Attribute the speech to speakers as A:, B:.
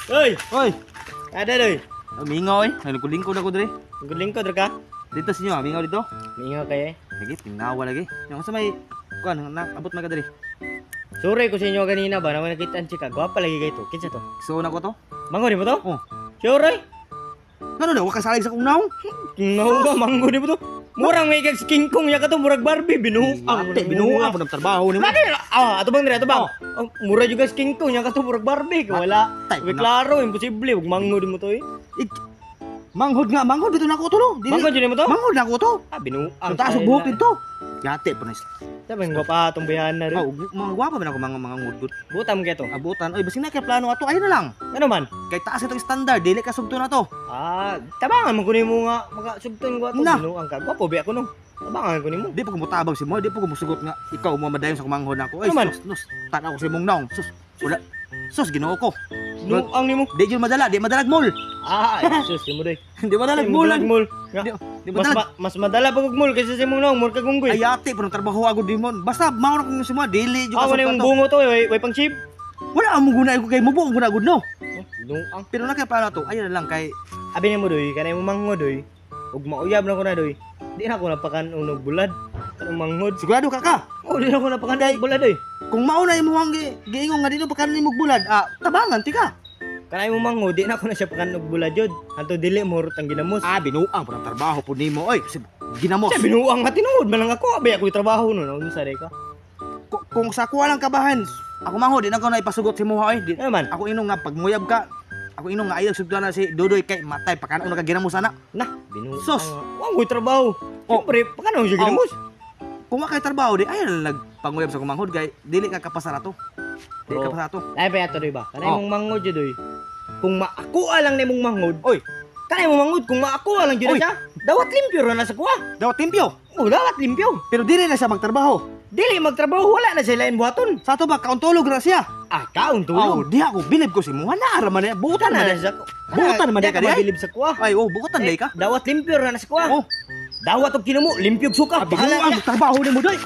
A: Hoy,
B: Oy,
A: ada doy.
B: mingaw eh. Nagkulingkod ako diri.
A: Lingkod ra ka?
B: Dito sa inyo, mingaw dito.
A: Ningaw kay.
B: Lagi, tingnawa lagi. Yung sa may, kuan, abot na ka diri.
A: Sure ko sa inyo kanina ba naman nakita ang chika. Gwapa lagi kay to. Kinsa to?
B: So na ko to.
A: Mango di mo to?
B: Oh.
A: Sure.
B: Ano daw, waka salig sa kong naong?
A: No ba mango di mo to? Murang may kag King Kong ya ka to murag Barbie binuang.
B: Ate, binuha po ng trabaho ni mo.
A: Lagi ato bang ato bang. Mura juga si King Kong ya ka to murag Barbie wala.
B: Tay,
A: Uy, klaro imposible ug mango di mo to eh.
B: Manghod nga, manghod dito na ako to no.
A: Mango di mo to?
B: Manghod na ako to.
A: Binuang.
B: Ang taas ng buhok dito. Yate po na isa.
A: Sabi nga pa atong bayan na rin.
B: Oh, mga gwapa ba na ako mga ngudgud.
A: Butam kay to.
B: Abutan. Oy, basin na kay plano ato. Ayun na lang.
A: Ano man?
B: Kay taas itong standard, dili ka sugto na to.
A: Tabangan mo kunin mo nga magasugton ko ato
B: Na.
A: binuang ka. Gwapo bi ako no. Tabangan kunin mo.
B: Di pa ko mutabang si mo, di pa ko musugot nga ikaw mo madayon sa kumanghod nako. Ay,
A: Ano man?
B: sus, tanaw ko sa imong naong. Sus, wala. Sus, ginoo ko.
A: Binuang nimo.
B: Di jud madala, di madalag mall.
A: Sus mo doy.
B: Di madalag mall.
A: Mul.
B: Di
A: Mas
B: madalag.
A: mas madala pa kog mul kaysa sa imong naong mur ka gunggoy.
B: Ay ate, pero trabaho ako di mo. Basta mao na kung si mo, dili jud
A: Ako na yung bungo to way pang chip.
B: Wala ang guna ko kay mo buong guna gud no.
A: Binuang.
B: Pero na kay plano to, ayun na lang kay
A: Abi nimo doy kanay mo mango doy. Ug mauyab na ko na doy. Di na ako napakan unog bulad. Kanang manghod.
B: sigurado ka ka.
A: Oh, di na ako napakan unog bulad doy.
B: Kung mao na imong giingong nga dito pa kanin mo bulad, tabangan ti ka.
A: Kanay mo mango di na ako na siya pakan unog bulad jud. Hanto dili mo rutang ginamos.
B: Binuang pa ng trabaho po nimo. Oy, ginamos.
A: Siya binuang nga tinuod man lang ako. Abi ako trabaho no. Unsa day ka?
B: Kung sa kuha lang kabahan, ako manghod, di na ko na ipasugot si Muha oy.
A: Ano man?
B: Ako inong nga pag nguyab ka, ako inong nga ayaw sugdan na si Dodoy kay matay pakano ka ginamos ana.
A: Nah, binuang.
B: Sus.
A: Wang ko'y trabaho.
B: Oh.
A: Siyempre, paano siya ginamos?
B: Kung wa kay trabaho di ayaw na nagpanguyab sa kumanghod kay dili ka kapasarato. Dili ka
A: Oo.
B: pasarato.
A: Ay, pa yato doy ba? Kanay
B: Oh.
A: mong mangod jud doy. Kung maakuha lang ni mong mangod,
B: Oy,
A: kanay mong mangod, kung maakuha lang jud
B: Oy.
A: siya, dawat limpyo ra na sa kuha.
B: daw timpyo.
A: Oh, dawat limpyo.
B: Pero dili na siya magtrabaho.
A: Dili magtrabaho, wala na sila buhaton.
B: Sa ato ba kauntulog ra siya?
A: Kaon
B: Oh,
A: tulog.
B: di ako bilib ko si Muha na ara man niya. Butan man
A: na
B: niya.
A: sa
B: Butan man
A: Di
B: ka
A: ka
B: di ay.
A: mabilib sa kuha.
B: Ay, butan day ka.
A: Dawat limpyo ra na sa kuha.
B: Oh,
A: Dawat og kinamo, limpyo og suka.
B: binuang
A: Bahala.
B: trabaho ni mo doy.